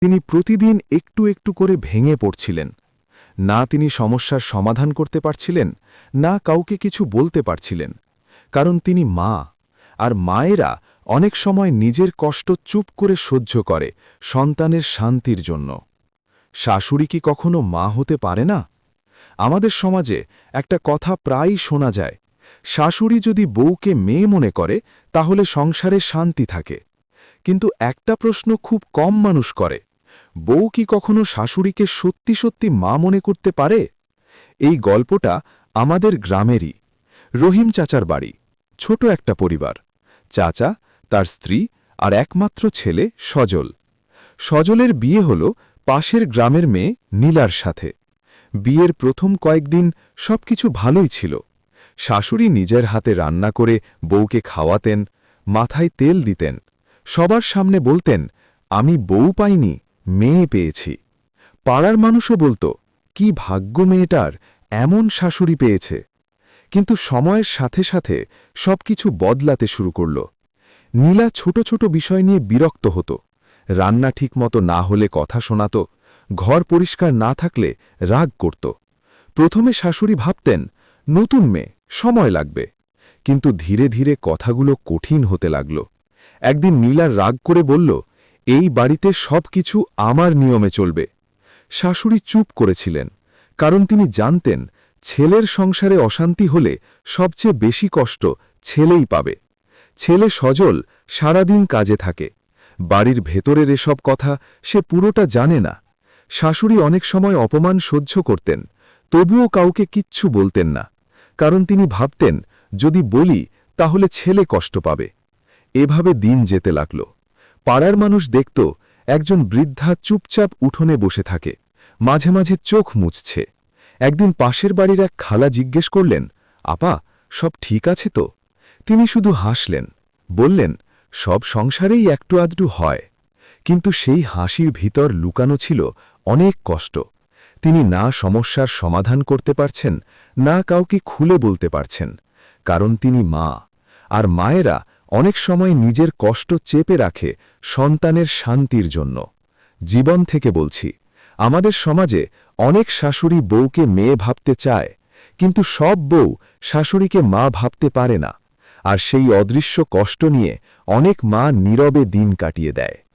তিনি প্রতিদিন একটু একটু করে ভেঙে পড়ছিলেন। না তিনি সমস্যার সমাধান করতে পারছিলেন, না কাউকে কিছু বলতে পারছিলেন। কারণ তিনি মা, আর মায়েরা অনেক সময় নিজের কষ্ট চুপ করে সহ্য করে সন্তানের শান্তির জন্য। শাশুড়ি কি কখনো মা হতে পারে না? আমাদের সমাজে একটা কথা প্রায়ই শোনা যায়, শাশুড়ি যদি বউকে মেয়ে মনে করে তাহলে সংসারে শান্তি থাকে। কিন্তু একটা প্রশ্ন খুব কম মানুষ করে, বউ কি কখনো শাশুড়িকে সত্যি সত্যি মা মনে করতে পারে? এই গল্পটা আমাদের গ্রামেরই। রহিম চাচার বাড়ি, ছোট একটা পরিবার। চাচা, তার স্ত্রী আর একমাত্র ছেলে সজল। সজলের বিয়ে হল পাশের গ্রামের মেয়ে নীলার সাথে। বিয়ের প্রথম কয়েকদিন সবকিছু ভালোই ছিল। শাশুড়ি নিজের হাতে রান্না করে বউকে খাওয়াতেন, মাথায় তেল দিতেন, সবার সামনে বলতেন, আমি বউ পাইনি, মেয়ে পেয়েছি। পাড়ার মানুষও বলতো, কি ভাগ্য মেয়েটার, এমন শাশুড়ি পেয়েছে। কিন্তু সময়ের সাথে সাথে সবকিছু বদলাতে শুরু করল। নীলা ছোট ছোট বিষয় নিয়ে বিরক্ত হতো। রান্না ঠিকমতো না হলে কথা শোনাত, ঘর পরিষ্কার না থাকলে রাগ করত। প্রথমে শাশুড়ি ভাবতেন, নতুন মেয়ে, সময় লাগবে। কিন্তু ধীরে ধীরে কথাগুলো কঠিন হতে লাগল। একদিন নীলার রাগ করে বলল, এই বাড়িতে সবকিছু আমার নিয়মে চলবে। শাশুড়ি চুপ করেছিলেন, কারণ তিনি জানতেন ছেলের সংসারে অশান্তি হলে সবচেয়ে বেশি কষ্ট ছেলেই পাবে। ছেলে সজল সারাদিন কাজে থাকে, বাড়ির ভেতরের এসব কথা সে পুরোটা জানে না। শাশুড়ি অনেক সময় অপমান সহ্য করতেন, তবুও কাউকে কিচ্ছু বলতেন না, কারণ তিনি ভাবতেন যদি বলি তাহলে ছেলে কষ্ট পাবে। এভাবে দিন যেতে লাগল। পাড়ার মানুষ দেখত একজন বৃদ্ধা চুপচাপ উঠোনে বসে থাকে, মাঝে মাঝে চোখ মুছছে। একদিন পাশের বাড়ির এক খালা জিজ্ঞেস করলেন, আপা, সব ঠিক আছে তো? তিনি শুধু হাসলেন, বললেন, সব সংসারেই একটু আধটু হয়। কিন্তু সেই হাসির ভিতর লুকানো ছিল অনেক কষ্ট। তিনি না সমস্যার সমাধান করতে পারছেন, না কাউকে খুলে বলতে পারছেন, কারণ তিনি মা। আর মায়েরা অনেক সময় নিজের কষ্ট চেপে রাখে সন্তানের শান্তির জন্য। জীবন থেকে বলছি, আমাদের সমাজে অনেক শাশুড়ি বউকে মেয়ে ভাবতে চায়, কিন্তু সব বউ শাশুড়িকে মা ভাবতে পারে না। আর সেই অদৃশ্য কষ্ট নিয়ে অনেক মা নীরবে দিন কাটিয়ে দেয়।